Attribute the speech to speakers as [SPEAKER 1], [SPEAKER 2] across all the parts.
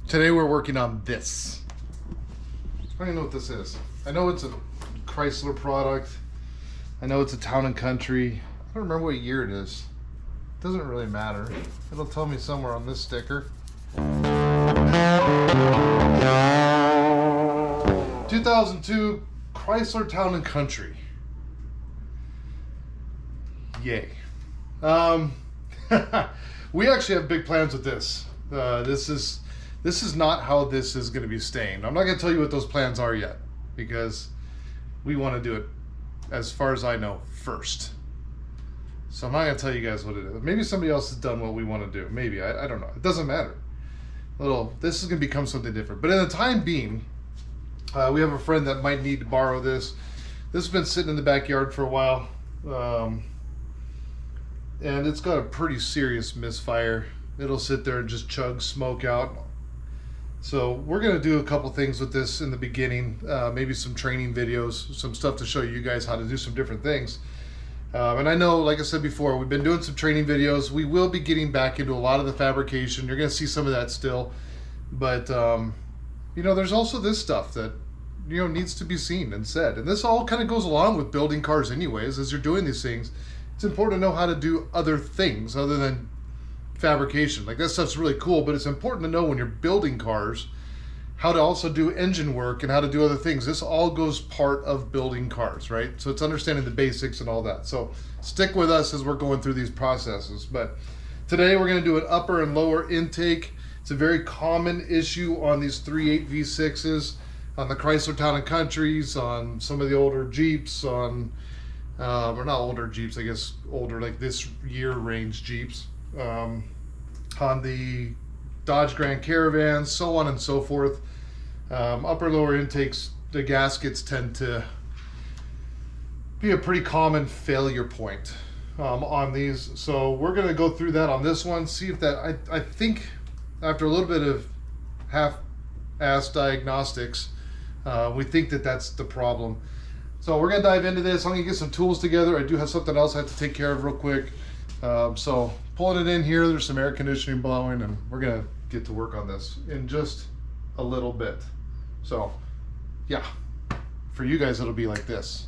[SPEAKER 1] Today we're working on this. I don't even know what this is. I know it's a Chrysler product. I know it's a Town and Country. I don't remember what year it is. It doesn't really matter. It'll tell me somewhere on this sticker. 2002 Chrysler Town and Country. Yay. We actually have big plans with this. This is not how this is going to be staying. I'm not going to tell you what those plans are yet, because we want to do it, as far as I know, first. So I'm not going to tell you guys what it is. Maybe somebody else has done what we want to do. Maybe. I don't know. It doesn't matter. This is going to become something different. But in the time being, we have a friend that might need to borrow this. This has been sitting in the backyard for a while. And it's got a pretty serious misfire. It'll sit there and just chug smoke out. So we're going to do a couple things with this in the beginning, maybe some training videos, some stuff to show you guys how to do some different things. And I know, like I said before, we've been doing some training videos. We will be getting back into a lot of the fabrication. You're going to see some of that still. But, you know, there's also this stuff that, you know, needs to be seen and said. And this all kind of goes along with building cars anyways. As you're doing these things, it's important to know how to do other things other than fabrication. Like, that stuff's really cool, but it's important to know when you're building cars how to also do engine work and how to do other things. This all goes part of building cars, right? So it's understanding the basics and all that. So stick with us as we're going through these processes. But today we're going to do an upper and lower intake. It's a very common issue on these 3.8 V6s, on the Chrysler Town and Countries, on some of the older Jeeps, on or not older Jeeps, I guess older, like this year range Jeeps, on the Dodge Grand Caravans, so on and so forth. Upper lower intakes, the gaskets tend to be a pretty common failure point on these. So we're going to go through that on this one, see if that, I think after a little bit of half-assed diagnostics, we think that that's the problem. So we're going to dive into this. I'm going to get some tools together. I do have something else I have to take care of real quick. So pulling it in here, there's some air conditioning blowing, and we're going to get to work on this in just a little bit. So yeah, for you guys it'll be like this,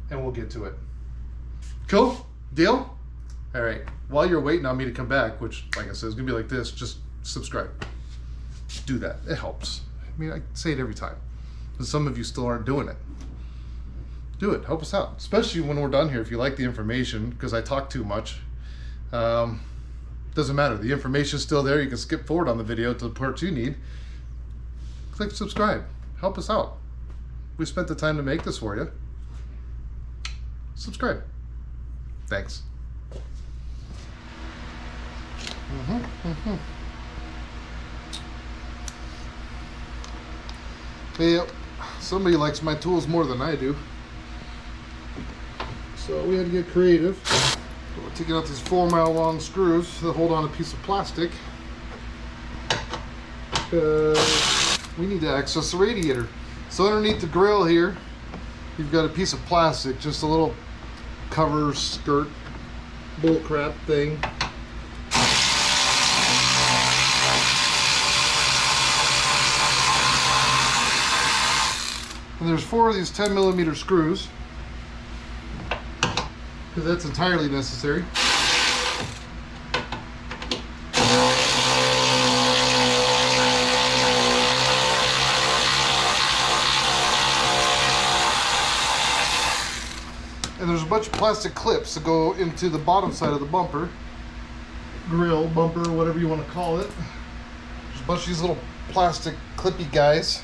[SPEAKER 1] and we'll get to it. Cool? Deal? All right, while you're waiting on me to come back, which like I said is gonna be like this, just subscribe. Do that, it helps. I mean, I say it every time, but some of you still aren't doing it. Do it, help us out, especially when we're done here. If you like the information, because I talk too much, doesn't matter, the information's still there. You can skip forward on the video to the parts you need. Click subscribe, help us out. We spent the time to make this for you. Subscribe. Thanks. Yep, somebody likes my tools more than I do. So we had to get creative. We're taking out these 4-mile long screws that hold on a piece of plastic. We need to access the radiator. So underneath the grill here, you've got a piece of plastic, just a little cover, skirt, bullcrap thing. And there's 4 of these 10mm screws, because that's entirely necessary. And there's a bunch of plastic clips that go into the bottom side of the bumper, grill, bumper, whatever you want to call it. There's a bunch of these little plastic clippy guys.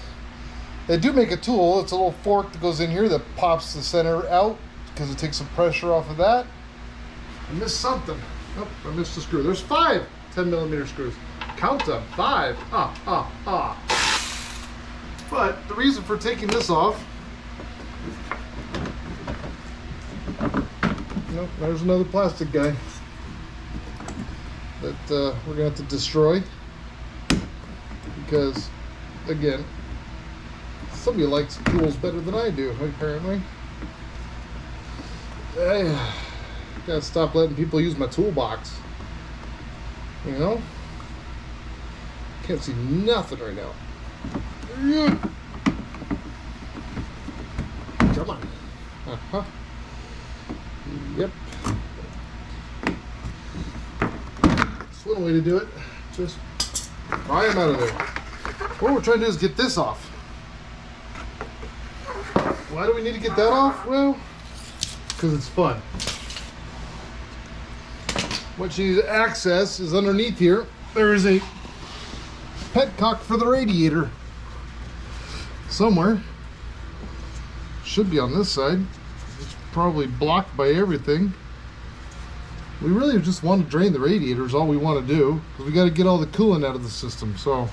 [SPEAKER 1] They do make a tool. It's a little fork that goes in here that pops the center out, because it takes some pressure off of that. I missed something. Oh, I missed a screw. There's 5 10mm screws. Count them. 5. But the reason for taking this off, nope, there's another plastic guy that we're gonna have to destroy, because again, somebody likes tools better than I do, apparently. I gotta stop letting people use my toolbox. You know? Can't see nothing right now. Come on. Uh-huh. Yep. That's one way to do it. Just pry them out of there. What we're trying to do is get this off. Why do we need to get that off? Well, because it's fun. What you need to access is underneath here. There is a petcock for the radiator. Somewhere. Should be on this side. It's probably blocked by everything. We really just want to drain the radiator is all we want to do, because we got to get all the coolant out of the system. So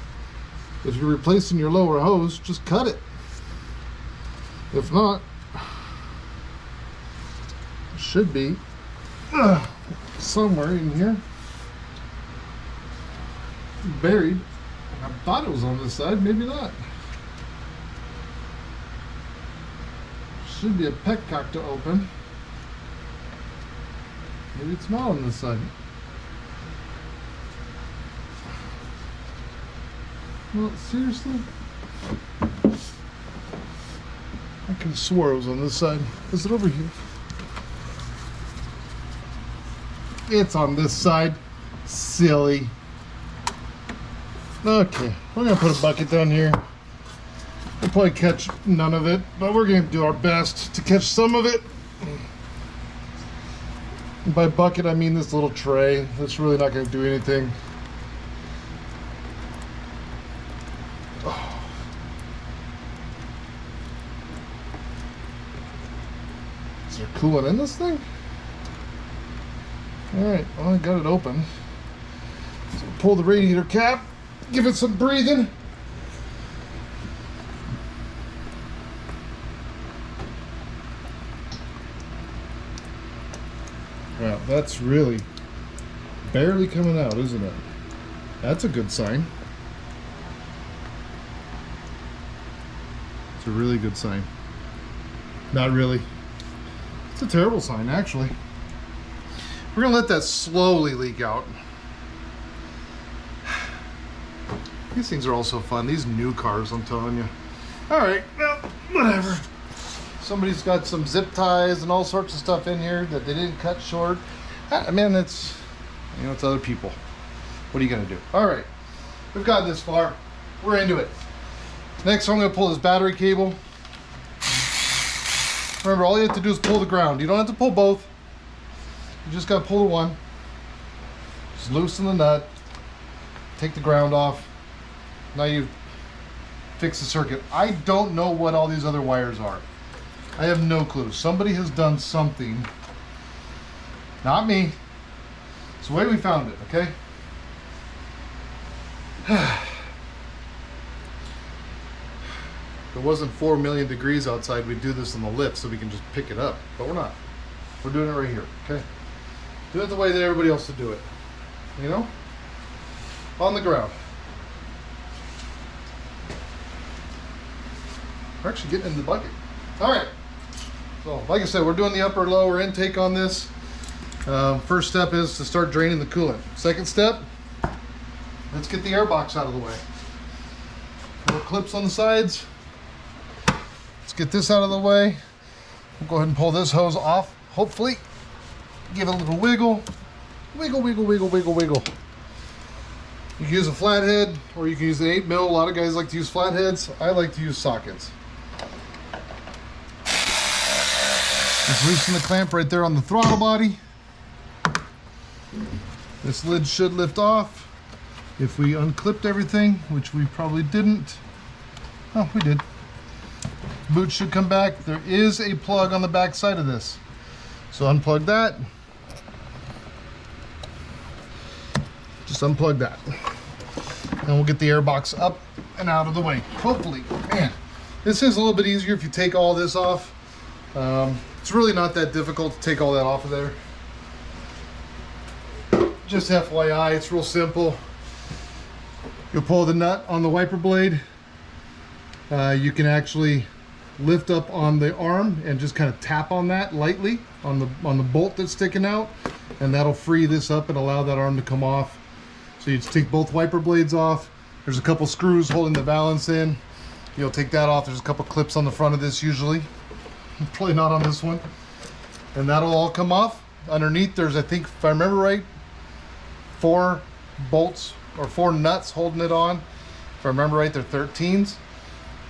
[SPEAKER 1] if you're replacing your lower hose, just cut it. If not, it should be somewhere in here, buried. I thought it was on this side, maybe not. Should be a petcock to open. Maybe it's not on this side. Well, seriously? I could have swore it was on this side. Is it over here? It's on this side. Silly. Okay, we're gonna put a bucket down here. We'll probably catch none of it, but we're gonna do our best to catch some of it. And by bucket, I mean this little tray. That's really not gonna do anything. Oh. Is there coolant in this thing? Alright, well, I got it open. So pull the radiator cap, give it some breathing. Wow, that's really barely coming out, isn't it? That's a good sign. It's a really good sign. Not really. It's a terrible sign, actually. We're gonna let that slowly leak out. These things are all so fun. These new cars, I'm telling you. All right, well, whatever. Somebody's got some zip ties and all sorts of stuff in here that they didn't cut short. I mean, it's, you know, it's other people. What are you gonna do? All right, we've gotten this far. We're into it. Next, I'm gonna pull this battery cable. Remember, all you have to do is pull the ground. You don't have to pull both. You just gotta pull the one. Just loosen the nut. Take the ground off. Now you've fixed the circuit. I don't know what all these other wires are. I have no clue. Somebody has done something. Not me. It's the way we found it, okay? If it wasn't 4 million degrees outside, we'd do this on the lift so we can just pick it up. But we're not. We're doing it right here, okay? Do it the way that everybody else would do it. You know? On the ground. We're actually getting in the bucket. All right. So, like I said, we're doing the upper lower intake on this. First step is to start draining the coolant. Second step, let's get the air box out of the way. More clips on the sides. Let's get this out of the way. We'll go ahead and pull this hose off, hopefully. Give it a little wiggle. Wiggle, wiggle, wiggle, wiggle, wiggle. You can use a flathead or you can use the 8 mil. A lot of guys like to use flatheads. I like to use sockets. Just loosen the clamp right there on the throttle body. This lid should lift off. If we unclipped everything, which we probably didn't. Oh, we did. Boot should come back. There is a plug on the back side of this. So unplug that. Just unplug that. And we'll get the air box up and out of the way. Hopefully. Man, this is a little bit easier if you take all this off. It's really not that difficult to take all that off of there. Just FYI, it's real simple. You'll pull the nut on the wiper blade. You can actually lift up on the arm and just kind of tap on that lightly on the bolt that's sticking out, and that'll free this up and allow that arm to come off. So you just take both wiper blades off. There's a couple screws holding the valance in. You'll take that off. There's a couple clips on the front of this usually. Probably not on this one. And that'll all come off. Underneath there's, I think, if I remember right, 4 bolts or 4 nuts holding it on. If I remember right, they're 13s.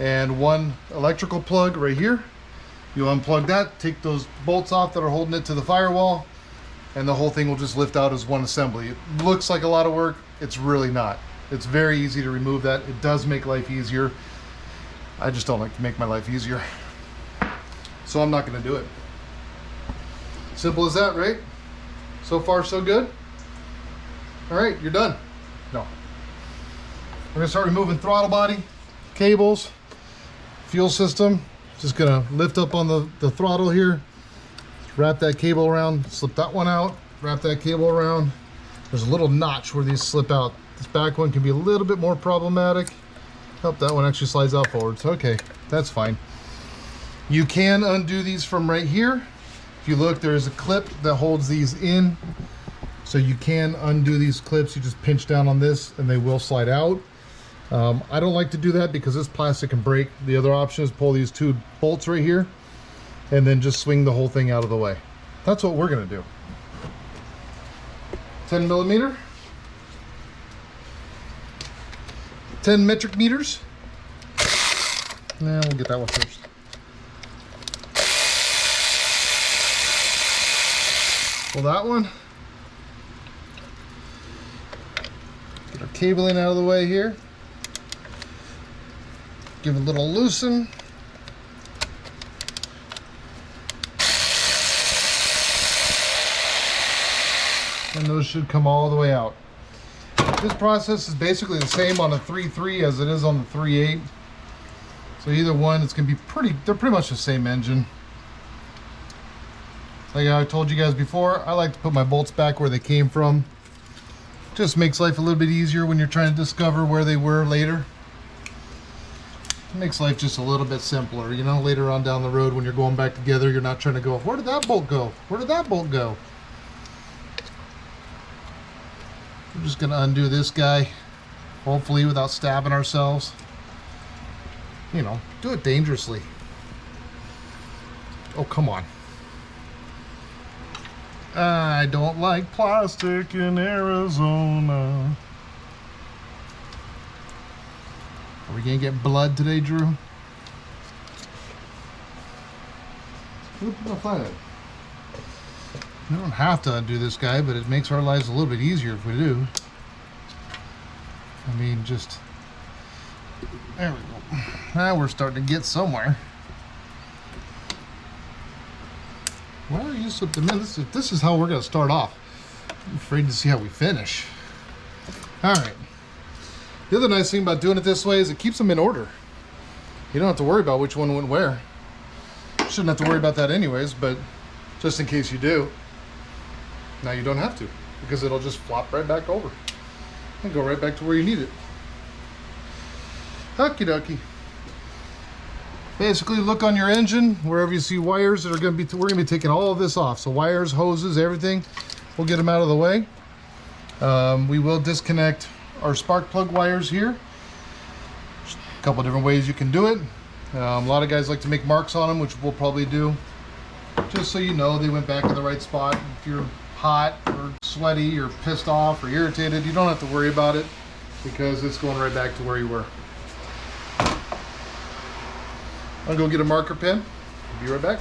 [SPEAKER 1] And 1 electrical plug right here. You'll unplug that, take those bolts off that are holding it to the firewall, and the whole thing will just lift out as one assembly. It looks like a lot of work. It's really not. It's very easy to remove that. It does make life easier. I just don't like to make my life easier. So I'm not going to do it. Simple as that, right? So far, so good? All right, you're done. No. We're going to start removing throttle body, cables, fuel system. Just going to lift up on the throttle here. Wrap that cable around, slip that one out, wrap that cable around. There's a little notch where these slip out. This back one can be a little bit more problematic. Oh, that one actually slides out forwards. Okay, that's fine. You can undo these from right here. If you look, there's a clip that holds these in. So you can undo these clips. You just pinch down on this and they will slide out. I don't like to do that because this plastic can break. The other option is pull these 2 bolts right here and then just swing the whole thing out of the way. That's what we're gonna do. 10 millimeter. 10 metric meters. Nah, we'll get that one first. Pull that one. Get our cabling out of the way here. Give it a little loosen. And those should come all the way out. This process is basically the same on the 3.3 as it is on the 3.8. So either one, it's gonna be they're pretty much the same engine. Like I told you guys before, I like to put my bolts back where they came from. Just makes life a little bit easier when you're trying to discover where they were later. It makes life just a little bit simpler, you know, later on down the road when you're going back together, you're not trying to go, where did that bolt go? Where did that bolt go? We're just gonna undo this guy, hopefully without stabbing ourselves. You know, do it dangerously. Oh, come on. I don't like plastic in Arizona. Are we gonna get blood today, Drew? Oop, no flathead. We don't have to undo this guy, but it makes our lives a little bit easier if we do. I mean, just... There we go. Now we're starting to get somewhere. Why are you so demanding? This is how we're going to start off. I'm afraid to see how we finish. Alright. The other nice thing about doing it this way is it keeps them in order. You don't have to worry about which one went where. Shouldn't have to worry about that anyways, but just in case you do, now you don't have to, because it'll just flop right back over and go right back to where you need it. Okie dokie. Basically, look on your engine wherever you see wires that are going to be. We're going to be taking all of this off. So wires, hoses, everything. We'll get them out of the way. We will disconnect our spark plug wires here. Just a couple different ways you can do it. A lot of guys like to make marks on them, which we'll probably do. Just so you know they went back in the right spot. If you're hot or sweaty or pissed off or irritated, you don't have to worry about it because it's going right back to where you were. I'll go get a marker pen. Be right back.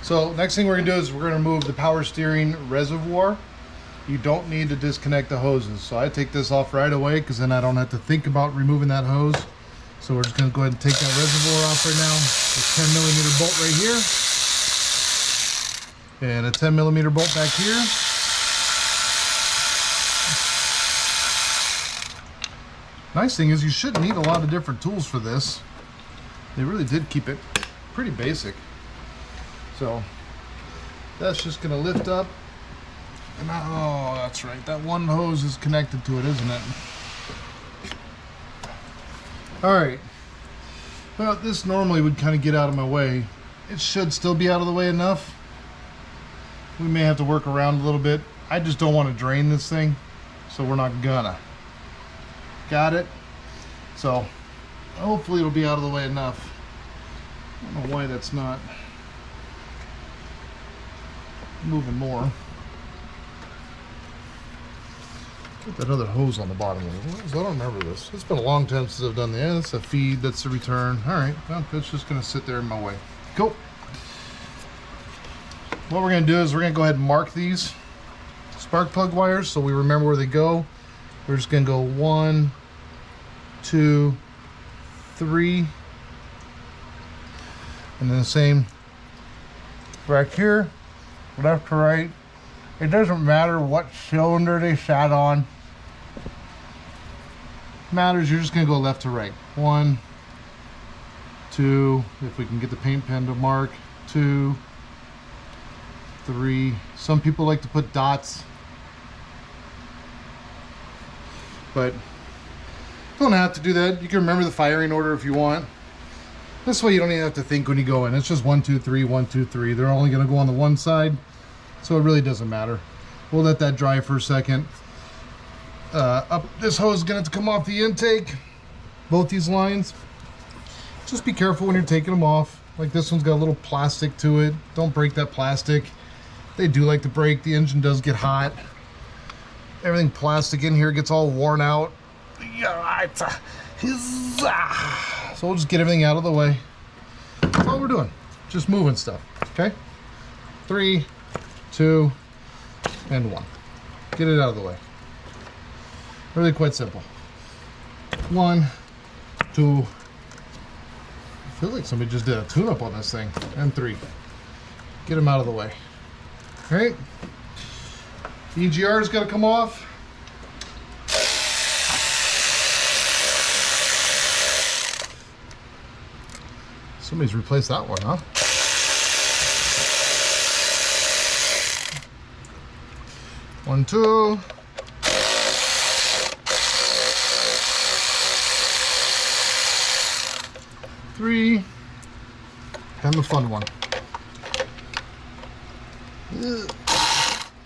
[SPEAKER 1] So next thing we're gonna do is we're gonna remove the power steering reservoir. You don't need to disconnect the hoses. So I take this off right away because then I don't have to think about removing that hose. So we're just gonna go ahead and take that reservoir off right now. A 10 millimeter bolt right here. And a 10 millimeter bolt back here. Nice thing is you shouldn't need a lot of different tools for this. They really did keep it pretty basic. So that's just gonna lift up. And oh, that's right. That one hose is connected to it, isn't it? All right. Well, this normally would kind of get out of my way. It should still be out of the way enough. We may have to work around a little bit. I just don't want to drain this thing, so we're not gonna. Got it? So hopefully it'll be out of the way enough. I don't know why that's not moving more. Put that other hose on the bottom of it. I don't remember this. It's been a long time since I've done that. Yeah, that's a feed, that's the return. Alright, well, it's just going to sit there in my way. Cool. What we're going to do is we're going to go ahead and mark these spark plug wires so we remember where they go. We're just going to go 1, 2, 3. And then the same back here, left to right. It doesn't matter what cylinder they sat on. Matters you're just going to go left to right. 1, 2, if we can get the paint pen to mark, 2, 3. Some people like to put dots, but don't have to do that. You can remember the firing order if you want. This way you don't even have to think when you go in. It's just 1, 2, 3, 1, 2, 3. They're only going to go on the one side, so it really doesn't matter. We'll let that dry for a second. This hose is going to have to come off the intake, both these lines. Just be careful when you're taking them off. Like this one's got a little plastic to it. Don't break that plastic. They do like to break. The engine does get hot. Everything plastic in here gets all worn out. So we'll just get everything out of the way. That's all we're doing. Just moving stuff. Okay? 3, 2, and 1. Get it out of the way. Really quite simple. 1, 2. I feel like somebody just did a tune-up on this thing. And 3. Get them out of the way. Alright. EGR's got to come off. Somebody's replaced that one, huh? One, 2. Three, and the fun one.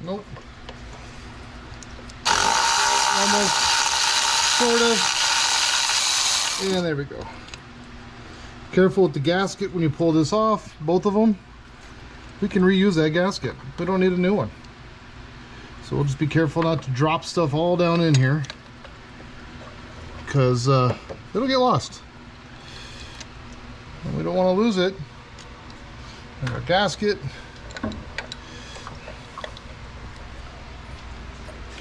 [SPEAKER 1] Nope. Almost. Sort of. And there we go. Careful with the gasket when you pull this off, both of them. We can reuse that gasket. We don't need a new one. So we'll just be careful not to drop stuff all down in here, because it'll get lost. And we don't want to lose it. And our gasket. And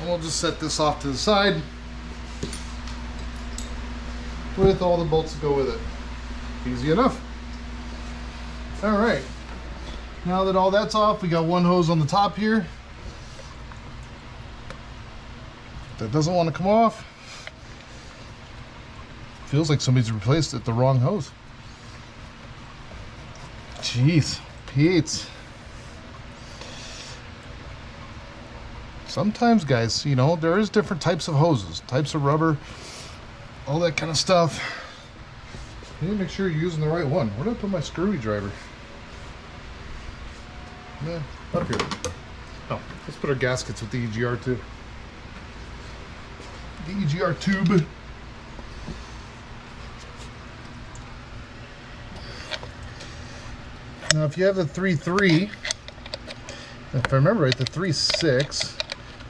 [SPEAKER 1] we'll just set this off to the side with all the bolts that go with it. Easy enough. All right. Now that all that's off, we got one hose on the top here that doesn't want to come off. Feels like somebody's replaced it the wrong hose. Jeez, Pete. Sometimes, guys, you know, there is different types of hoses, types of rubber, all that kind of stuff. You need to make sure you're using the right one. Where did I put my screwdriver? Yeah, up here. Oh, let's put our gaskets with the EGR too. The EGR tube. Now, if you have the 3.3, if I remember right, the 3.6,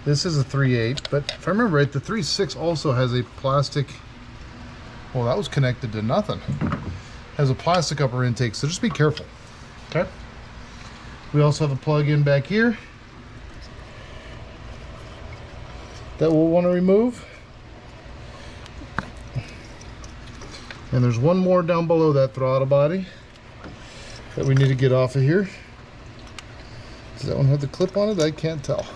[SPEAKER 1] this is a 3.8, but if I remember right, the 3.6 also has a plastic, well, that was connected to nothing. Has a plastic upper intake, so just be careful, okay? We also have a plug-in back here that we'll want to remove. And there's one more down below that throttle body that we need to get off of here. Does that one have the clip on it? I can't tell.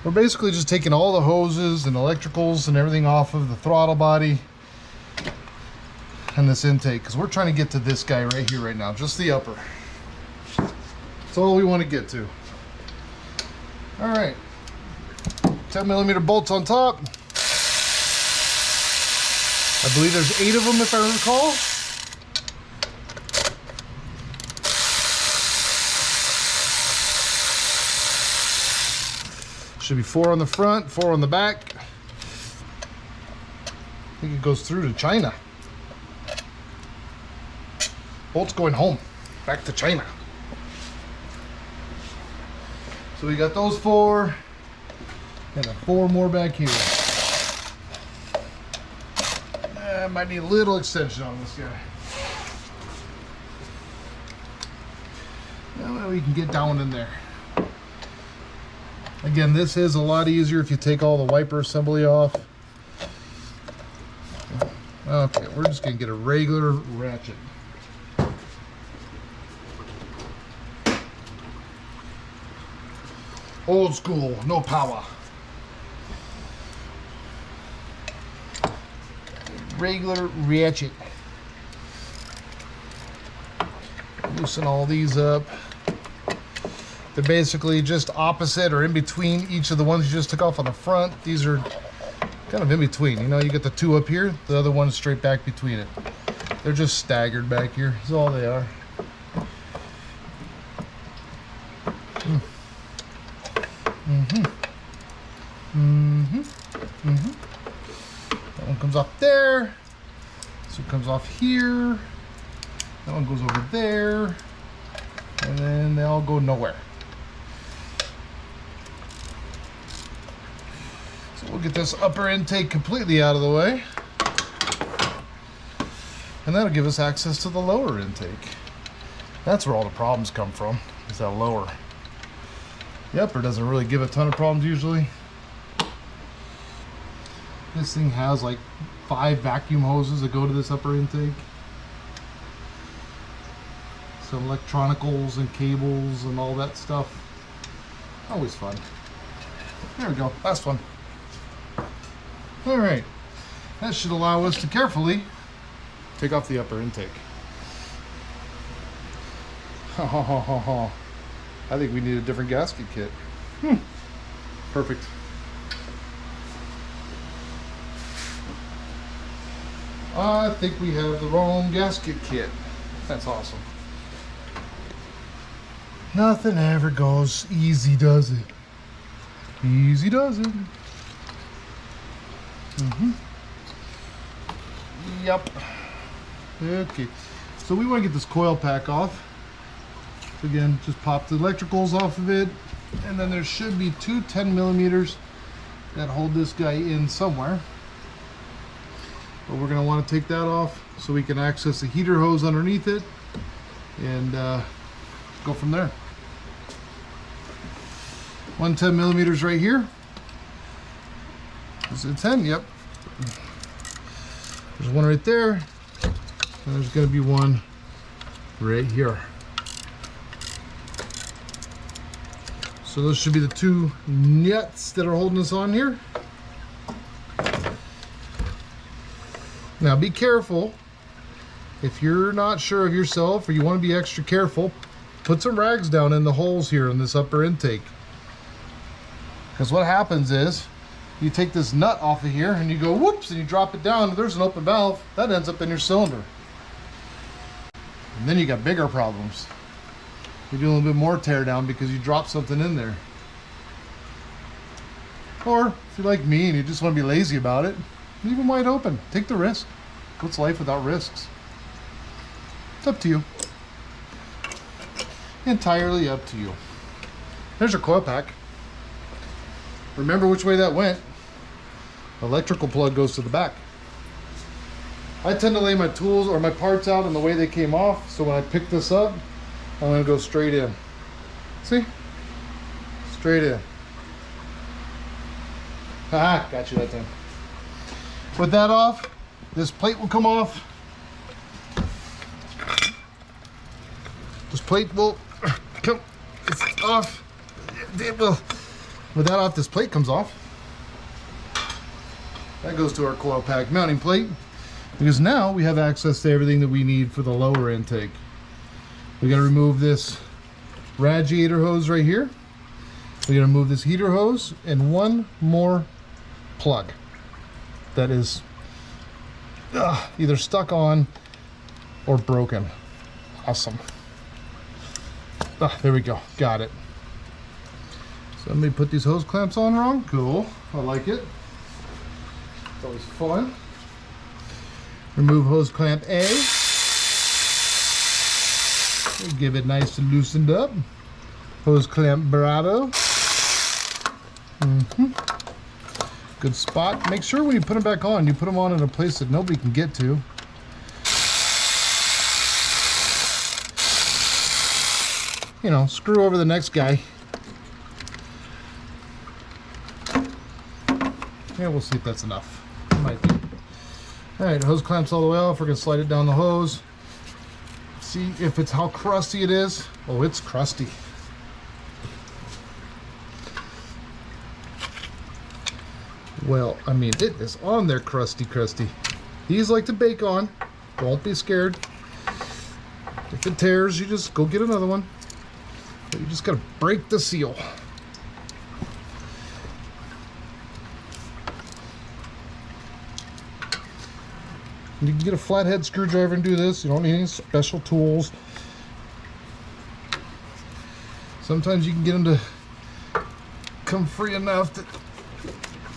[SPEAKER 1] We're basically just taking all the hoses and electricals and everything off of the throttle body and this intake, because we're trying to get to this guy right here right now, just the upper. That's all we want to get to. All right, 10mm bolts on top. I believe there's 8 of them if I recall. Should be 4 on the front, 4 on the back. I think it goes through to China. Bolt's going home, back to China. So we got those 4, and then 4 more back here. I might need a little extension on this guy. That way we can get down in there. Again, this is a lot easier if you take all the wiper assembly off. Okay, we're just gonna get a regular ratchet. Old school, no power. Regular ratchet. Loosen all these up. They're basically just opposite or in between each of the ones you just took off on the front. These are kind of in between. You know, you get the 2 up here, the other one is straight back between it. They're just staggered back here. That's all they are. That one comes off there. This one comes off here. That one goes over there. And then they all go nowhere. So we'll get this upper intake completely out of the way. And that'll give us access to the lower intake. That's where all the problems come from, is that lower. The upper doesn't really give a ton of problems usually. This thing has like 5 vacuum hoses that go to this upper intake. Some electronicals and cables and all that stuff. Always fun. There we go, last one. All right, that should allow us to carefully take off the upper intake. I think we need a different gasket kit. Perfect. I think we have the wrong gasket kit. That's awesome. Nothing ever goes easy, does it? Easy does it. Yep. Okay. So we want to get this coil pack off. So again, just pop the electricals off of it, and then there should be 2 10mm that hold this guy in somewhere. But we're going to want to take that off so we can access the heater hose underneath it and go from there. 1 10mm right here. Is it 10? Yep. There's one right there, and there's going to be one right here. So those should be the 2 nuts that are holding us on here. Now be careful. If you're not sure of yourself or you want to be extra careful, put some rags down in the holes here in this upper intake. Because what happens is, you take this nut off of here and you go whoops and you drop it down, there's an open valve, that ends up in your cylinder. And then you got bigger problems. You do a little bit more tear down because you drop something in there. Or if you're like me and you just want to be lazy about it, leave them wide open. Take the risk. What's life without risks? It's up to you. Entirely up to you. There's your coil pack. Remember which way that went. Electrical plug goes to the back. I tend to lay my tools or my parts out in the way they came off, so when I pick this up, I'm going to go straight in. See? Straight in. Haha, got you that time. With that off, this plate will come off. This plate will come off. It will. With that off, this plate comes off. That goes to our coil pack mounting plate, because now we have access to everything that we need for the lower intake. We got to remove this radiator hose right here. We got to remove this heater hose and one more plug that is either stuck on or broken. Awesome. There we go. Got it. Somebody put these hose clamps on wrong. Cool. I like it. It's always fun. Remove hose clamp A. We'll give it nice and loosened up. Hose clamp Bravo. Good spot. Make sure when you put them back on, you put them on in a place that nobody can get to. You know, screw over the next guy. Yeah, we'll see if that's enough. Might be. Alright, hose clamps all the way off. We're going to slide it down the hose. See if it's how crusty it is. Oh, it's crusty. Well, I mean, it is on there crusty. These like to bake on. Don't be scared. If it tears, you just go get another one. But you just got to break the seal. You can get a flathead screwdriver and do this. You don't need any special tools. Sometimes you can get them to come free enough that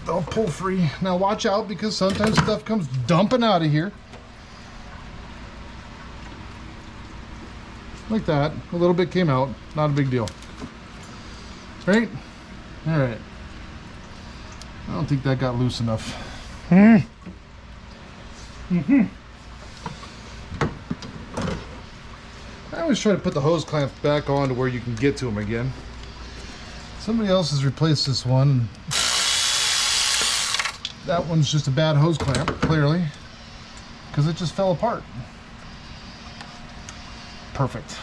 [SPEAKER 1] they'll pull free. Now watch out, because sometimes stuff comes dumping out of here. Like that. A little bit came out. Not a big deal. Right? Alright. I don't think that got loose enough. I always try to put the hose clamps back on to where you can get to them again. Somebody else has replaced this one. That one's just a bad hose clamp, clearly, because it just fell apart. Perfect.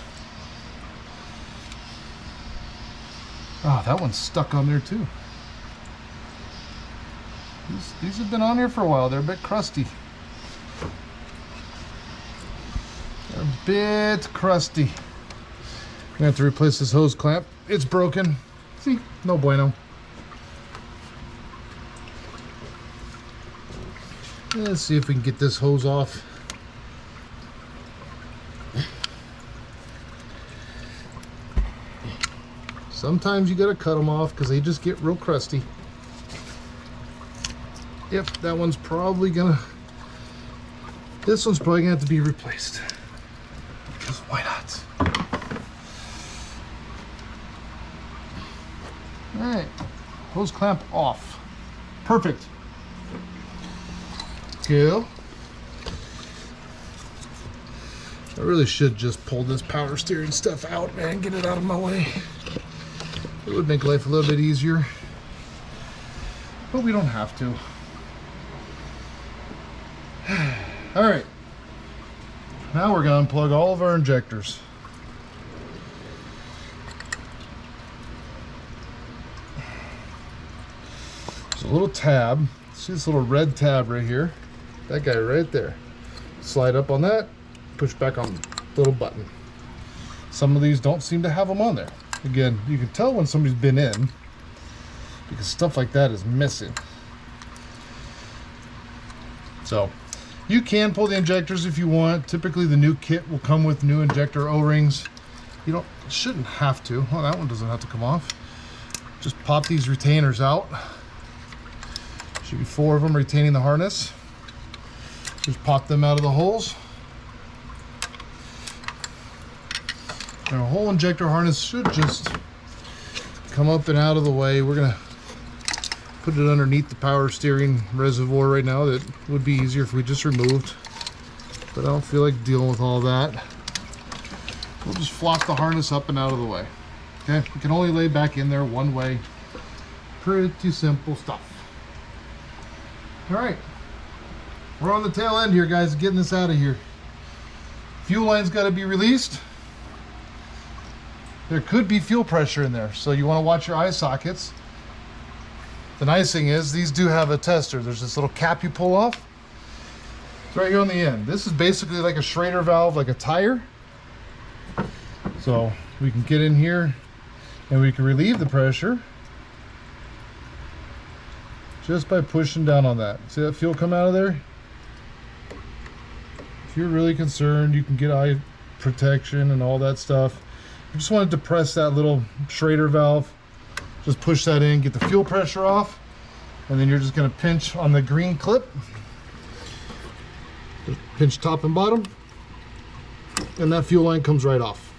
[SPEAKER 1] Oh, that one's stuck on there too. These have been on here for a while. They're a bit crusty. They're a bit crusty. I'm gonna have to replace this hose clamp. It's broken. See, no bueno. Let's see if we can get this hose off. Sometimes you gotta cut them off because they just get real crusty. Yep, that one's probably gonna... This one's probably gonna have to be replaced. Because why not? Alright, hose clamp off. Perfect. Cool. I really should just pull this power steering stuff out, man. Get it out of my way. It would make life a little bit easier. But we don't have to. Alright. Now we're going to unplug all of our injectors. There's a little tab. See this little red tab right here? That guy right there. Slide up on that, push back on the little button. Some of these don't seem to have them on there. Again, you can tell when somebody's been in because stuff like that is missing. So you can pull the injectors if you want. Typically the new kit will come with new injector O-rings. You shouldn't have to. Well, that one doesn't have to come off. Just pop these retainers out. Should be 4 of them retaining the harness. Just pop them out of the holes. And our whole injector harness should just come up and out of the way. We're gonna put it underneath the power steering reservoir right now. That would be easier if we just removed, but I don't feel like dealing with all that. We'll just flop the harness up and out of the way. Okay, we can only lay back in there one way. Pretty simple stuff. All right, we're on the tail end here, guys, getting this out of here. Fuel line's got to be released. There could be fuel pressure in there, so you want to watch your eye sockets. The nice thing is these do have a tester. There's this little cap you pull off. It's right here on the end. This is basically like a Schrader valve, like a tire. So we can get in here and we can relieve the pressure just by pushing down on that. See that fuel come out of there? If you're really concerned, you can get eye protection and all that stuff. I just wanted to press that little Schrader valve Just push that in, get the fuel pressure off, and then you're just going to pinch on the green clip. Just pinch top and bottom, and that fuel line comes right off.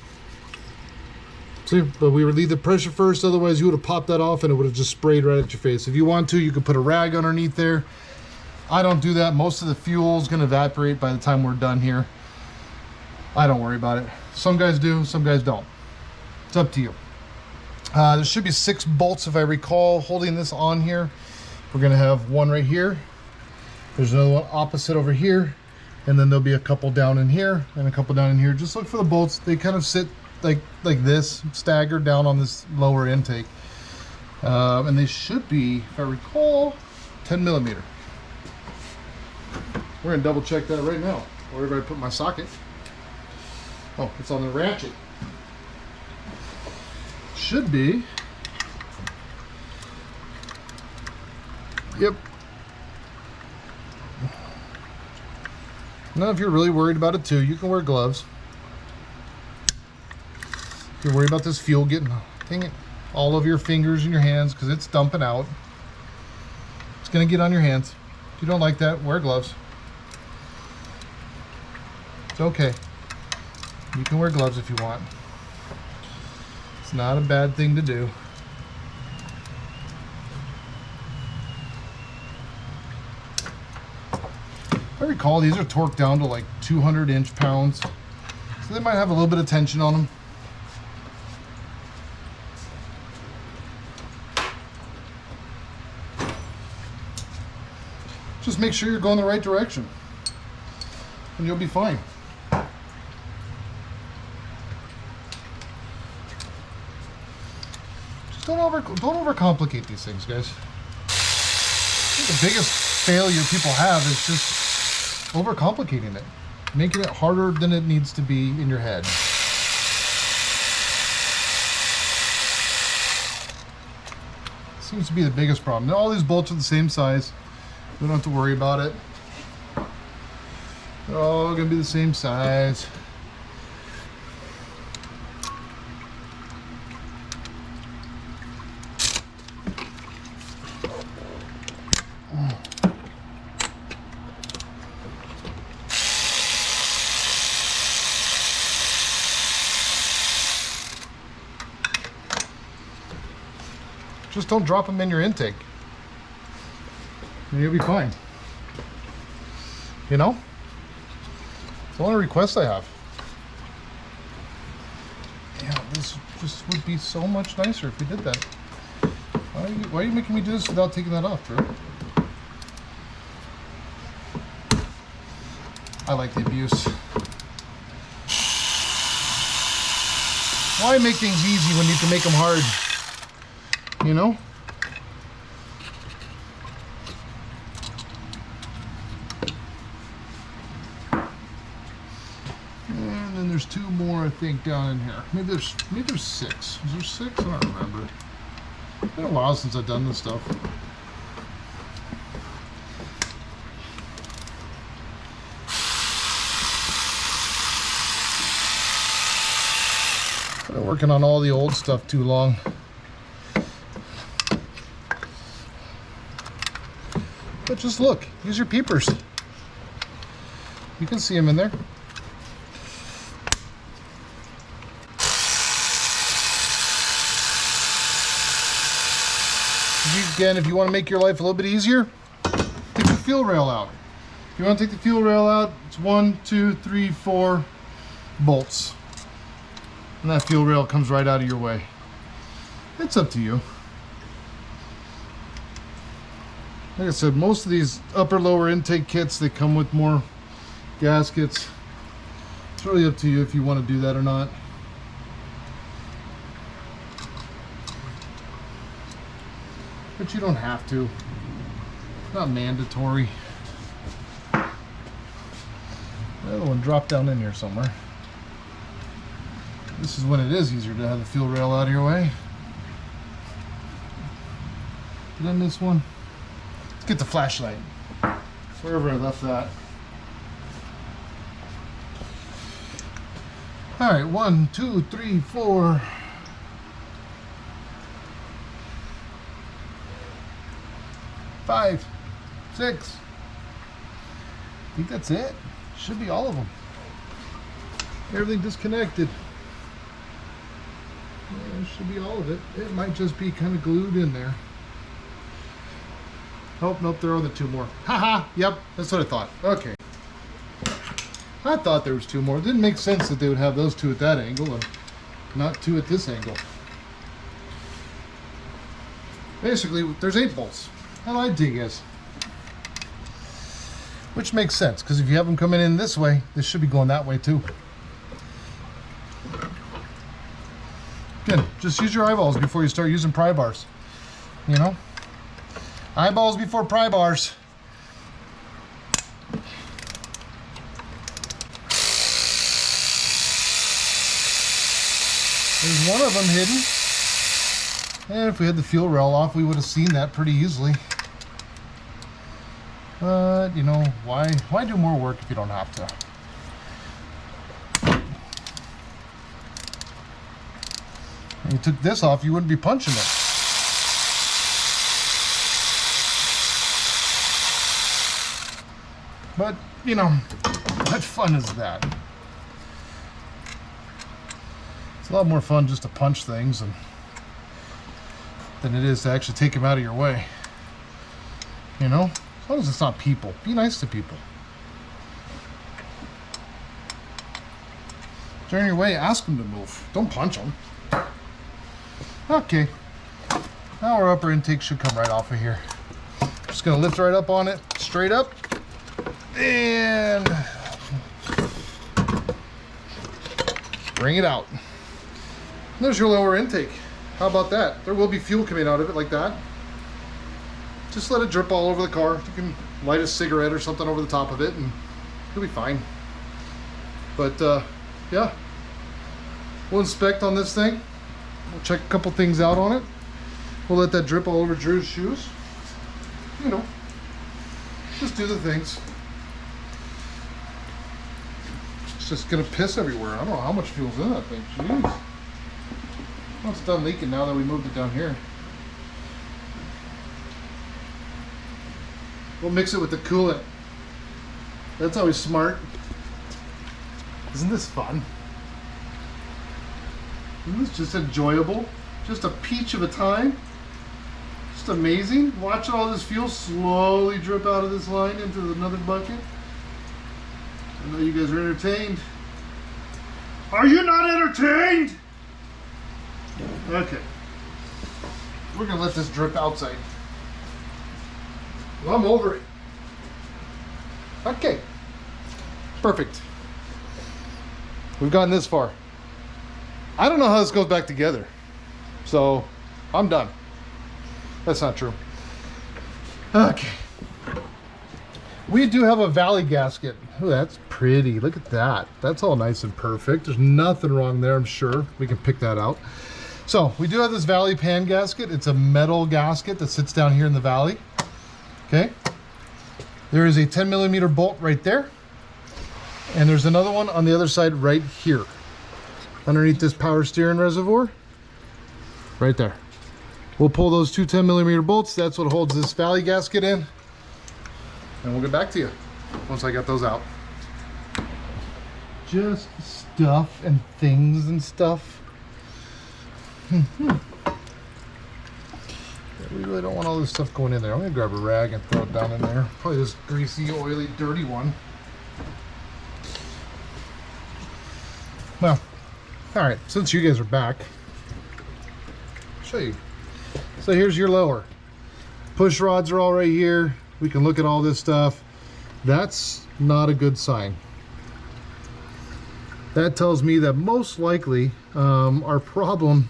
[SPEAKER 1] See, but we relieve the pressure first, otherwise you would have popped that off and it would have just sprayed right at your face. If you want to, you could put a rag underneath there. I don't do that. Most of the fuel is going to evaporate by the time we're done here. I don't worry about it. Some guys do, some guys don't. It's up to you. There should be 6 bolts, if I recall, holding this on here. We're going to have one right here. There's another one opposite over here. And then there'll be a couple down in here and a couple down in here. Just look for the bolts. They kind of sit like this, staggered down on this lower intake. And they should be, if I recall, 10 millimeter. We're going to double check that right now. Wherever I put my socket. Oh, it's on the ratchet. Should be. Yep. Now, if you're really worried about it too, you can wear gloves. If you're worried about this fuel getting, dang it, all over your fingers and your hands because it's dumping out. It's going to get on your hands. If you don't like that, wear gloves. It's okay. You can wear gloves if you want. It's not a bad thing to do. If I recall, these are torqued down to like 200 inch-pounds. So they might have a little bit of tension on them. Just make sure you're going the right direction, and you'll be fine. Just don't overcomplicate these things, guys. I think the biggest failure people have is just overcomplicating it, making it harder than it needs to be in your head. Seems to be the biggest problem. Now, all these bolts are the same size. We don't have to worry about it. They're all going to be the same size. Just don't drop them in your intake, and you'll be fine. You know? It's the only request I have. Yeah, this just would be so much nicer if we did that. Why are you making me do this without taking that off, Drew? I like the abuse. Why make things easy when you can make them hard? You know? And then there's 2 more, I think, down in here. Maybe there's 6. Is there 6? I don't remember. It's been a while since I've done this stuff. I've been working on all the old stuff too long. But just look, use your peepers. You can see them in there. Again, if you want to make your life a little bit easier, take the fuel rail out. If you want to take the fuel rail out, it's 1, 2, 3, 4 bolts. And that fuel rail comes right out of your way. It's up to you. Like I said, most of these upper-lower intake kits, they come with more gaskets. It's really up to you if you want to do that or not. But you don't have to. It's not mandatory. The other one dropped down in here somewhere. This is when it is easier to have the fuel rail out of your way. Did I miss one? Let's get the flashlight. Wherever I left that. Alright, 1, 2, 3, 4. 5, 6. I think that's it. Should be all of them. Everything disconnected. Yeah, should be all of it. It might just be kind of glued in there. Oh, nope, there are the 2 more. Haha, yep, that's what I thought. Okay. I thought there was 2 more. It didn't make sense that they would have those 2 at that angle and not 2 at this angle. Basically, there's 8 bolts. I lied to you guys. Which makes sense, because if you have them coming in this way, this should be going that way too. Again, just use your eyeballs before you start using pry bars. You know? Eyeballs before pry bars. There's one of them hidden. And if we had the fuel rail off, we would have seen that pretty easily. But, you know, why do more work if you don't have to? When you took this off, you wouldn't be punching it. But, you know, what fun is that? It's a lot more fun just to punch things than it is to actually take them out of your way. You know? As long as it's not people. Be nice to people. If they're in your way, ask them to move. Don't punch them. Okay. Now our upper intake should come right off of here. Just going to lift right up on it. Straight up. And bring it out. There's your lower intake. How about that? There will be fuel coming out of it like that. Just let it drip all over the car. You can light a cigarette or something over the top of it and it'll be fine. But yeah, we'll inspect on this thing. We'll check a couple things out on it. We'll let that drip all over Drew's shoes. You know, just do the things. It's just gonna piss everywhere. I don't know how much fuel's in that thing. Jeez. Well, it's done leaking now that we moved it down here. We'll mix it with the coolant. That's always smart. Isn't this fun? Isn't this just enjoyable? Just a peach of a time. Just amazing. Watching all this fuel slowly drip out of this line into another bucket. I know you guys are entertained. Are you not entertained? Okay. We're gonna let this drip outside. Well, I'm over it. Okay. Perfect. We've gotten this far. I don't know how this goes back together. So, I'm done. That's not true. Okay. We do have a valley gasket. Oh, that's pretty. Look at that. That's all nice and perfect. There's nothing wrong there, I'm sure. We can pick that out. So, we do have this valley pan gasket. It's a metal gasket that sits down here in the valley. Okay. There is a 10mm bolt right there. And there's another one on the other side right here. Underneath this power steering reservoir. Right there. We'll pull those 2 10mm bolts. That's what holds this valley gasket in. And we'll get back to you once I get those out. Just stuff and things and stuff. We really don't want all this stuff going in there. I'm gonna grab a rag and throw it down in there. Probably this greasy, oily, dirty one. Well, all right, since you guys are back, I'll show you. So here's your lower. Push rods are all right here. We can look at all this stuff. That's not a good sign. That tells me that most likely our problem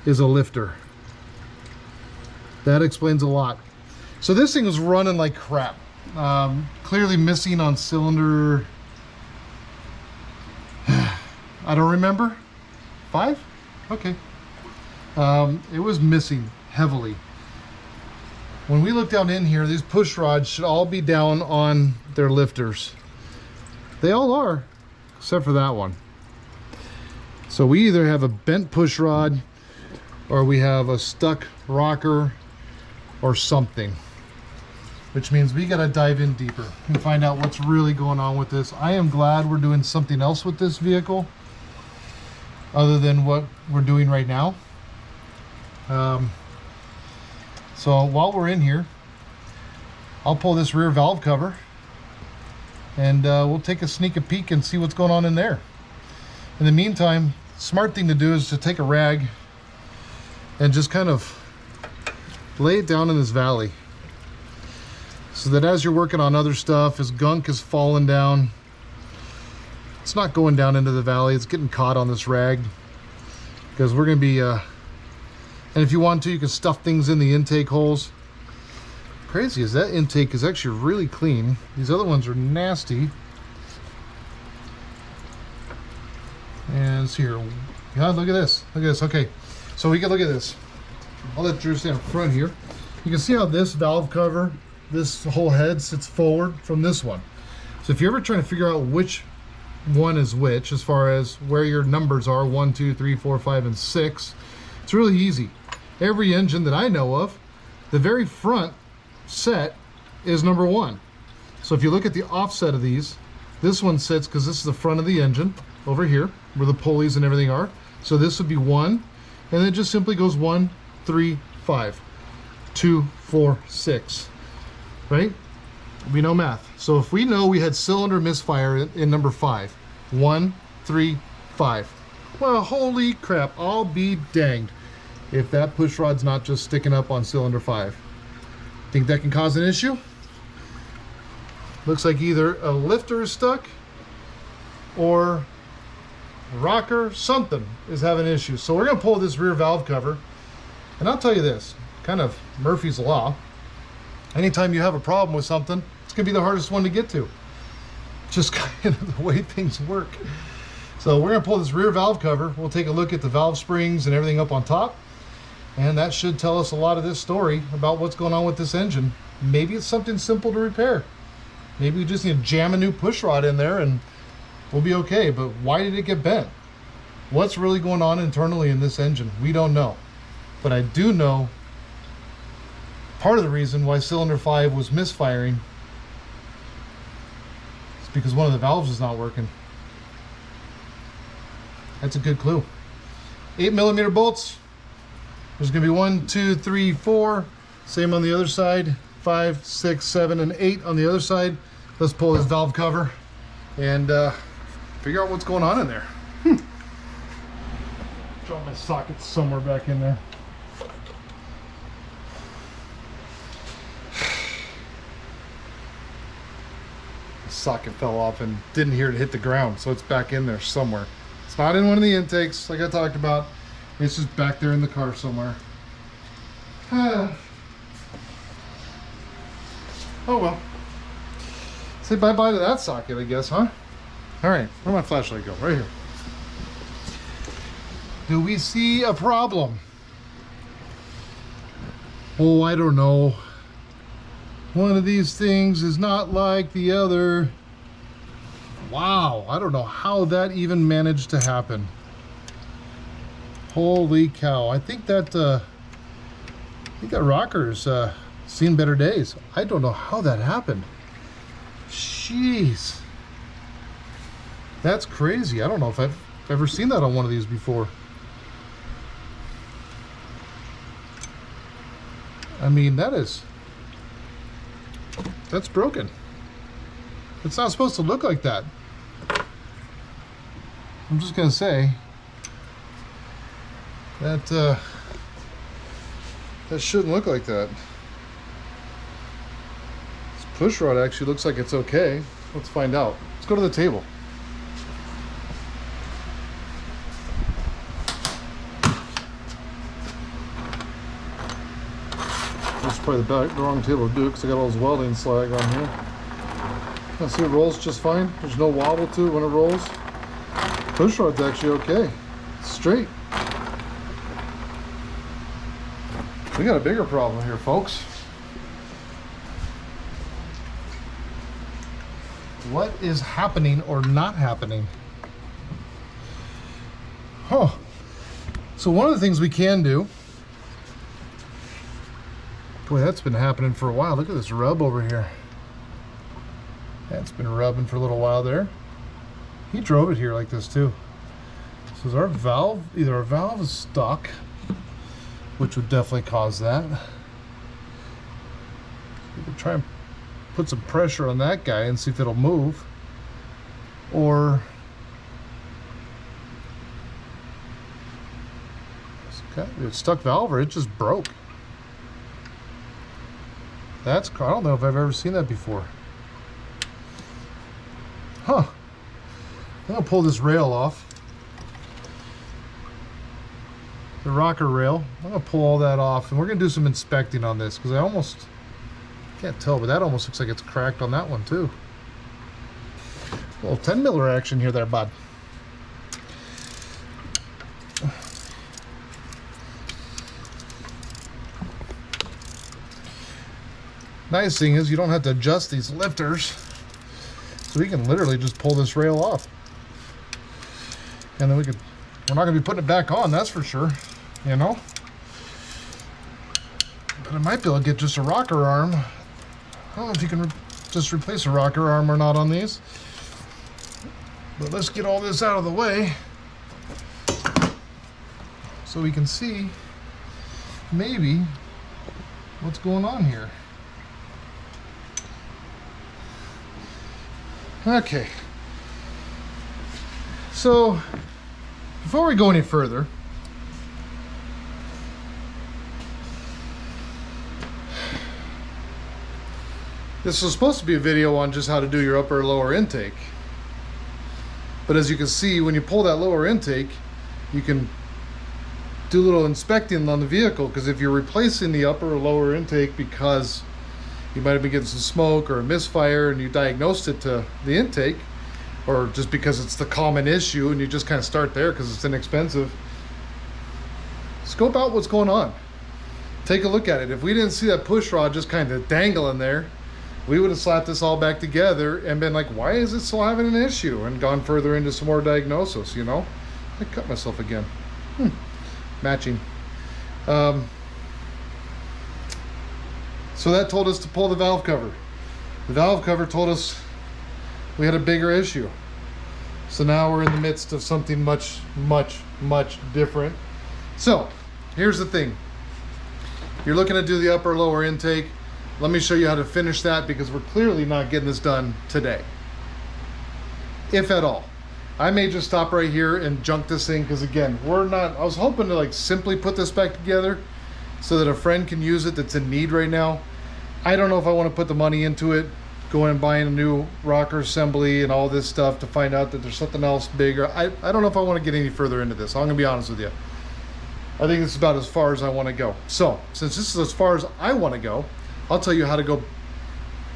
[SPEAKER 1] is a lifter. That explains a lot. So this thing was running like crap. Clearly missing on cylinder, I don't remember, 5? Okay. It was missing heavily. When we look down in here, these push rods should all be down on their lifters. They all are, except for that one. So we either have a bent push rod or we have a stuck rocker or something. which means we got to dive in deeper and find out what's really going on with this. I am glad we're doing something else with this vehicle other than what we're doing right now. So while we're in here, I'll pull this rear valve cover and we'll take a sneak peek and see what's going on in there. In the meantime, smart thing to do is to take a rag and just kind of lay it down in this valley so that as you're working on other stuff, as gunk is falling down, it's not going down into the valley, it's getting caught on this rag, because we're going to be and if you want to, you can stuff things in the intake holes. Crazy is that intake is actually really clean. These other ones are nasty. And it's here. God, look at this. Look at this. Okay, so we can look at this. I'll let Drew stand up front here. You can see how this valve cover, this whole head sits forward from this one. So if you're ever trying to figure out which one is which, as far as where your numbers are, 1, 2, 3, 4, 5, and 6, it's really easy. Every engine that I know of, the very front set is number 1. So if you look at the offset of these, this one sits, because this is the front of the engine over here where the pulleys and everything are. So this would be 1, and it just simply goes 1, 3, 5, 2, 4, 6, right? We know math. So if we know we had cylinder misfire in number 5, 1, 3, 5, well, holy crap, I'll be danged if that push rod's not just sticking up on cylinder 5. Think that can cause an issue? Looks like either a lifter is stuck or rocker, something is having issues. So we're going to pull this rear valve cover, and I'll tell you this, kind of Murphy's Law. Anytime you have a problem with something, it's going to be the hardest one to get to. Just kind of the way things work. So we're going to pull this rear valve cover. We'll take a look at the valve springs and everything up on top, and that should tell us a lot of this story about what's going on with this engine. Maybe it's something simple to repair. Maybe we just need to jam a new push rod in there and we'll be okay. But why did it get bent? What's really going on internally in this engine? We don't know. But I do know part of the reason why cylinder 5 was misfiring is because one of the valves is not working. That's a good clue. 8mm bolts. There's going to be 1, 2, 3, 4. Same on the other side. 5, 6, 7, and 8 on the other side. Let's pull this valve cover and figure out what's going on in there. Drop my sockets somewhere back in there. The socket fell off and didn't hear it hit the ground, so it's back in there somewhere. It's not in one of the intakes like I talked about. It's just back there in the car somewhere. Oh well. Say bye-bye to that socket, I guess, huh? All right, where'd my flashlight go? Right here. Do we see a problem? Oh, I don't know. One of these things is not like the other. Wow, I don't know how that even managed to happen. Holy cow. I think that rocker's seen better days. I don't know how that happened. Jeez. That's crazy. I don't know if I've ever seen that on one of these before. I mean, that's broken. It's not supposed to look like that. I'm just gonna say that that shouldn't look like that. This push rod actually looks like it's okay. Let's find out. Let's go to the table. That's probably the wrong table to do it because I got all this welding slag on here. I see it rolls just fine. There's no wobble to it when it rolls. Push rod's actually okay. It's straight. We got a bigger problem here, folks. What is happening or not happening? So one of the things we can do Boy, that's been happening for a while. Look at this rub over here. That's been rubbing for a little while there. He drove it here like this too. So is our valve, either our valve is stuck, which would definitely cause that. We could try and put some pressure on that guy and see if it'll move. Or it's stuck valve, or it just broke. That's, I don't know if I've ever seen that before. Huh. I'm gonna pull this rail off. The rocker rail. I'm gonna pull all that off, and we're gonna do some inspecting on this, because I almost can't tell, but that almost looks like it's cracked on that one too. A little 10 miller action here there, bud. Nice thing is you don't have to adjust these lifters, so we can literally just pull this rail off, and then we're not gonna be putting it back on, that's for sure, you know. But I might be able to get just a rocker arm. I don't know if you can just replace a rocker arm or not on these, but let's get all this out of the way so we can see maybe what's going on here. Okay, so before we go any further, this was supposed to be a video on just how to do your upper or lower intake. But as you can see, when you pull that lower intake, you can do a little inspecting on the vehicle, because if you're replacing the upper or lower intake because you might have been getting some smoke or a misfire and you diagnosed it to the intake, or just because it's the common issue and you just kind of start there because it's inexpensive, scope out what's going on. Take a look at it. If we didn't see that push rod just kind of dangling there, we would have slapped this all back together and been like, why is it still having an issue? And gone further into some more diagnosis, you know? I cut myself again. Matching. So that told us to pull the valve cover. The valve cover told us we had a bigger issue. So now we're in the midst of something much, much, much different. So here's the thing. You're looking to do the upper lower intake. Let me show you how to finish that, because we're clearly not getting this done today, if at all. I may just stop right here and junk this thing, because again, I was hoping to like simply put this back together so that a friend can use it that's in need right now. I don't know if I want to put the money into it, going and buying a new rocker assembly and all this stuff to find out that there's something else bigger. I don't know if I want to get any further into this. I'm gonna be honest with you. I think it's about as far as I want to go. So since this is as far as I want to go, I'll tell you how to go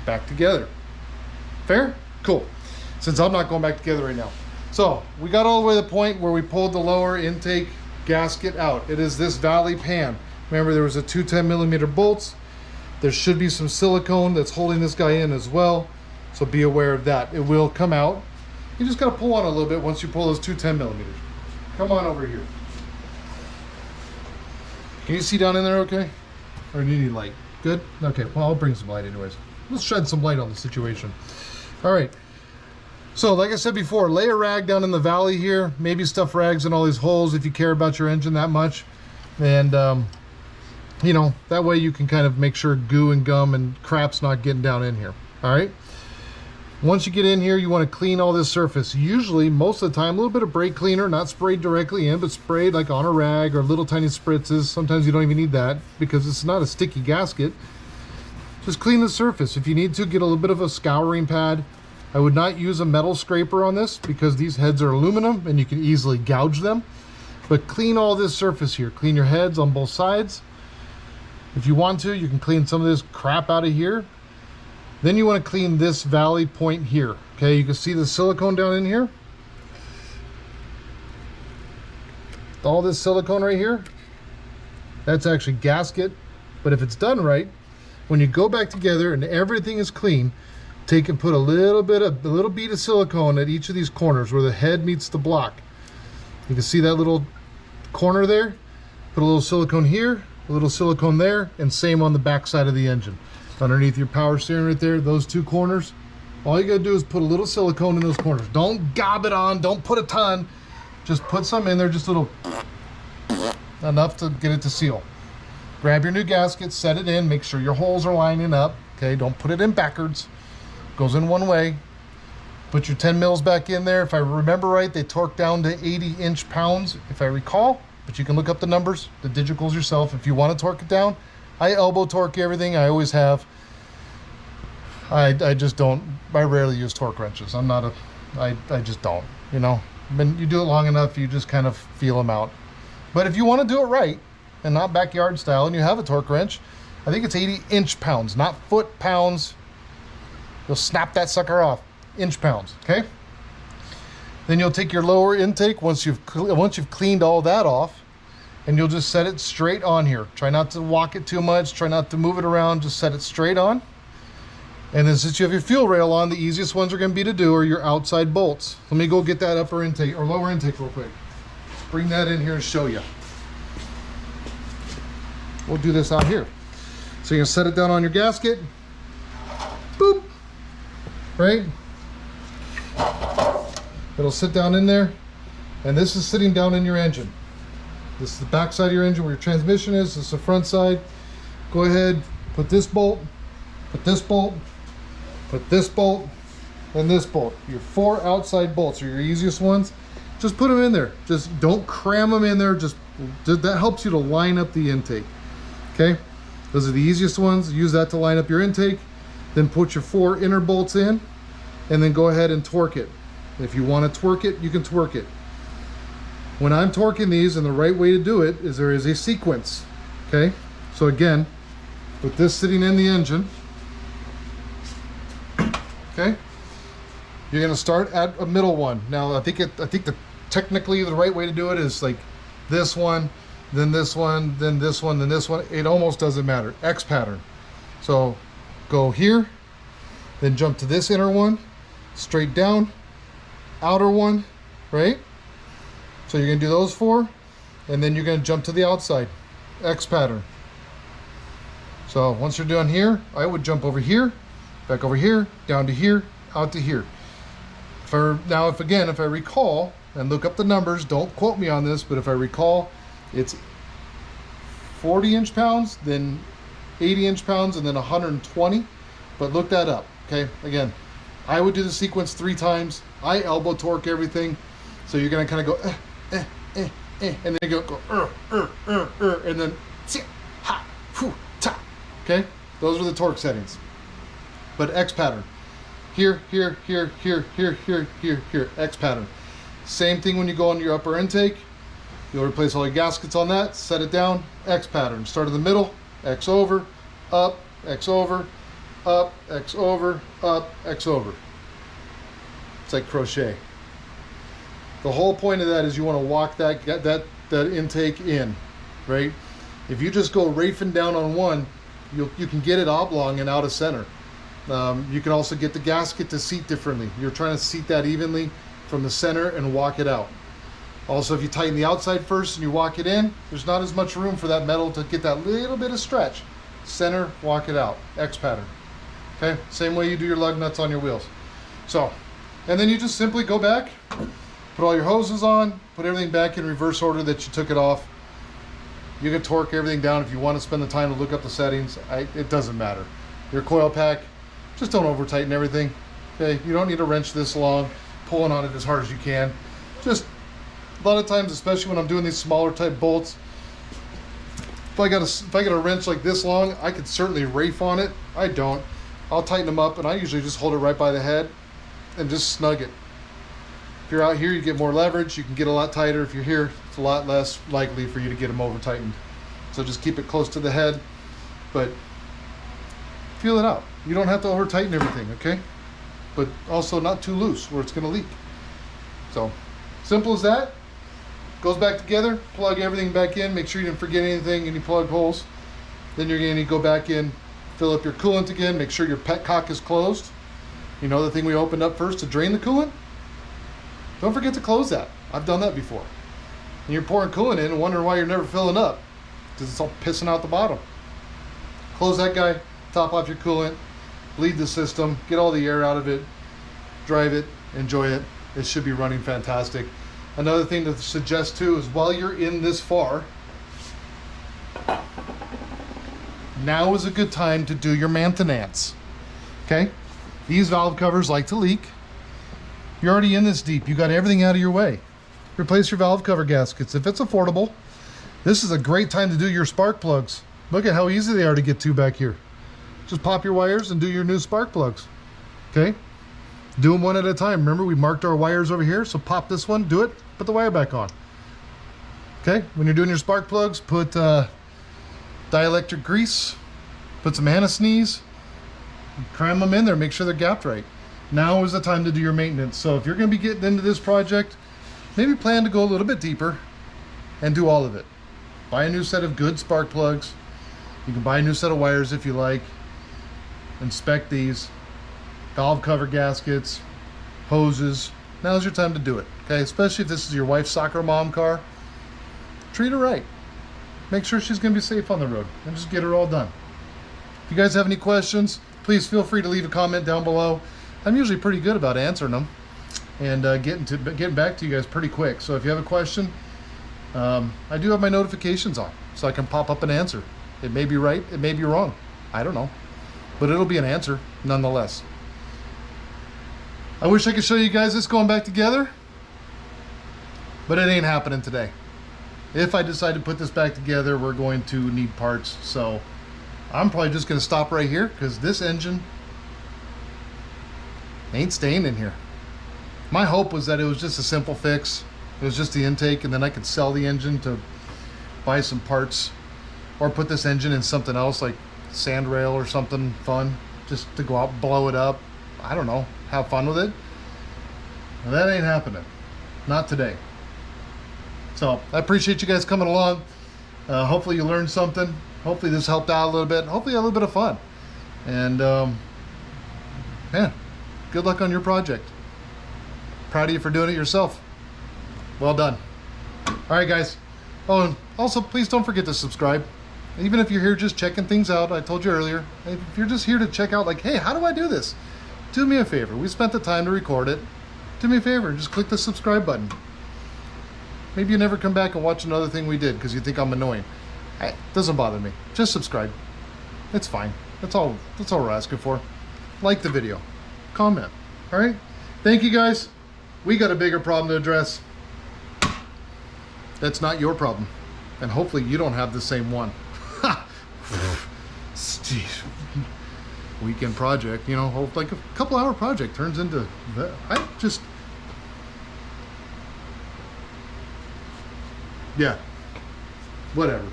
[SPEAKER 1] back together. Fair? Cool. Since I'm not going back together right now. So we got all the way to the point where we pulled the lower intake gasket out. It is this valley pan. Remember, there was a 2 10mm bolts. There should be some silicone that's holding this guy in as well. So be aware of that. It will come out. You just got to pull on a little bit once you pull those 2 10mm. Come on over here. Can you see down in there okay? Or do you need light? Good? Okay, well, I'll bring some light anyways. Let's shed some light on the situation. All right. So like I said before, lay a rag down in the valley here. Maybe stuff rags in all these holes if you care about your engine that much. And, you know, that way you can kind of make sure goo and gum and crap's not getting down in here. All right. Once you get in here, you want to clean all this surface. Usually, most of the time, a little bit of brake cleaner, not sprayed directly in, but sprayed like on a rag or little tiny spritzes. Sometimes you don't even need that because it's not a sticky gasket. Just clean the surface. If you need to, get a little bit of a scouring pad. I would not use a metal scraper on this because these heads are aluminum and you can easily gouge them. But clean all this surface here. Clean your heads on both sides. If you want to, you can clean some of this crap out of here. Then you want to clean this valley point here. Okay, you can see the silicone down in here. All this silicone right here, that's actually gasket. But if it's done right, when you go back together and everything is clean, take and put a little bead of silicone at each of these corners where the head meets the block. You can see that little corner there. Put a little silicone here, a little silicone there, and same on the back side of the engine. Underneath your power steering right there, those two corners, all you gotta do is put a little silicone in those corners. Don't gob it on, don't put a ton, just put some in there, just a little, enough to get it to seal. Grab your new gasket, set it in, make sure your holes are lining up, okay? Don't put it in backwards, goes in one way. Put your 10 mils back in there. If I remember right, they torque down to 80 inch-pounds, if I recall, but you can look up the numbers, the digicals yourself, if you want to torque it down. I elbow torque everything, I always have. I just don't, I rarely use torque wrenches. I'm not a, I just don't, you know. When you do it long enough, you just kind of feel them out. But if you want to do it right, and not backyard style, and you have a torque wrench, I think it's 80 inch-pounds, not foot-pounds. You'll snap that sucker off. Inch-pounds, okay? Then you'll take your lower intake once you've cleaned all that off, and you'll just set it straight on here. Try not to walk it too much, try not to move it around, just set it straight on. And then since you have your fuel rail on, the easiest ones are going to be to do are your outside bolts. Let me go get that upper intake or lower intake real quick. Bring that in here and show you. We'll do this out here. So you're going to set it down on your gasket. Boop. Right? It'll sit down in there, and this is sitting down in your engine. This is the back side of your engine where your transmission is. This is the front side. Go ahead, put this bolt, put this bolt, put this bolt, and this bolt. Your 4 outside bolts are your easiest ones. Just put them in there. Just don't cram them in there. Just that helps you to line up the intake. Okay, those are the easiest ones. Use that to line up your intake. Then put your 4 inner bolts in, and then go ahead and torque it. If you want to twerk it, you can twerk it. When I'm torquing these, and the right way to do it is there is a sequence. Okay, so again, with this sitting in the engine, okay, you're going to start at a middle one. Now I think technically the right way to do it is like this one, then this one, then this one, then this one. It almost doesn't matter. X pattern. So go here, then jump to this inner one, straight down, outer one, right? So you're gonna do those 4, and then you're gonna jump to the outside, X pattern. So once you're done here, I would jump over here, back over here, down to here, out to here. If I recall, and look up the numbers, don't quote me on this, but if I recall, it's 40 inch-pounds, then 80 inch-pounds, and then 120, but look that up, okay? Again, I would do the sequence 3 times. I elbow torque everything. So you're gonna kind of go, and then you go, and then, ha, fu, ta. Okay? Those are the torque settings. But X pattern. Here, here, here, here, here, here, here, here, X pattern. Same thing when you go on your upper intake. You'll replace all your gaskets on that, set it down, X pattern. Start in the middle, X over, up, X over, up, X over, up, X over. It's like crochet. The whole point of that is you want to walk that intake in, right? If you just go rafing down on one, you can get it oblong and out of center. You can also get the gasket to seat differently. You're trying to seat that evenly from the center and walk it out. Also, if you tighten the outside first and you walk it in, there's not as much room for that metal to get that little bit of stretch. Center, walk it out, X pattern. Okay, same way you do your lug nuts on your wheels. So, and then you just simply go back, put all your hoses on, put everything back in reverse order that you took it off. You can torque everything down if you want to spend the time to look up the settings. It doesn't matter. Your coil pack, just don't over tighten everything. Okay, you don't need a wrench this long, pulling on it as hard as you can. Just a lot of times, especially when I'm doing these smaller type bolts, if I got a wrench like this long, I could certainly rafe on it. I don't. I'll tighten them up, and I usually just hold it right by the head and just snug it. If you're out here, you get more leverage. You can get a lot tighter. If you're here, it's a lot less likely for you to get them over tightened. So just keep it close to the head, but feel it out. You don't have to over tighten everything, okay? But also not too loose where it's gonna leak. So simple as that. Goes back together, plug everything back in, make sure you didn't forget anything, any plug holes. Then you're gonna go back in, fill up your coolant again, make sure your petcock is closed. You know the thing we opened up first to drain the coolant? Don't forget to close that. I've done that before. And you're pouring coolant in and wondering why you're never filling up. because it's all pissing out the bottom. Close that guy, top off your coolant, bleed the system, get all the air out of it, drive it, enjoy it. It should be running fantastic. Another thing to suggest too is while you're in this far, now is a good time to do your maintenance. Okay? These valve covers like to leak. You're already in this deep. You got everything out of your way. Replace your valve cover gaskets. If it's affordable, this is a great time to do your spark plugs. Look at how easy they are to get to back here. Just pop your wires and do your new spark plugs. Okay? Do them one at a time. Remember, we marked our wires over here, so pop this one, do it, put the wire back on. Okay? When you're doing your spark plugs, put dielectric grease, put some anti-sneeze, cram them in there, make sure they're gapped right. Now is the time to do your maintenance. So if you're going to be getting into this project, maybe plan to go a little bit deeper and do all of it. Buy a new set of good spark plugs. You can buy a new set of wires if you like. Inspect these. Valve cover gaskets, hoses. Now's your time to do it. Okay, especially if this is your wife's soccer mom car. Treat her right. Make sure she's going to be safe on the road and just get her all done. If you guys have any questions, please feel free to leave a comment down below. I'm usually pretty good about answering them and getting back to you guys pretty quick. So if you have a question, I do have my notifications on so I can pop up an answer. It may be right, it may be wrong. I don't know. But it'll be an answer nonetheless. I wish I could show you guys this going back together, but it ain't happening today. If I decide to put this back together, we're going to need parts. So I'm probably just going to stop right here because this engine ain't staying in here. My hope was that it was just a simple fix. It was just the intake, and then I could sell the engine to buy some parts or put this engine in something else like sand rail or something fun just to go out and blow it up. I don't know, have fun with it. Well, that ain't happening. Not today. So I appreciate you guys coming along. Hopefully you learned something. Hopefully this helped out a little bit. Hopefully you had a little bit of fun. And man, good luck on your project. Proud of you for doing it yourself. Well done. All right, guys. Oh, and also please don't forget to subscribe. Even if you're here just checking things out, I told you earlier, if you're just here to check out like, hey, how do I do this? Do me a favor. We spent the time to record it. Do me a favor and just click the subscribe button. Maybe you never come back and watch another thing we did because you think I'm annoying. It doesn't bother me. Just subscribe. It's fine. That's all we're asking for. Like the video. Comment. All right? Thank you, guys. We got a bigger problem to address. That's not your problem. And hopefully you don't have the same one. Steve. Weekend project, you know, like a couple hour project turns into that. Yeah, whatever.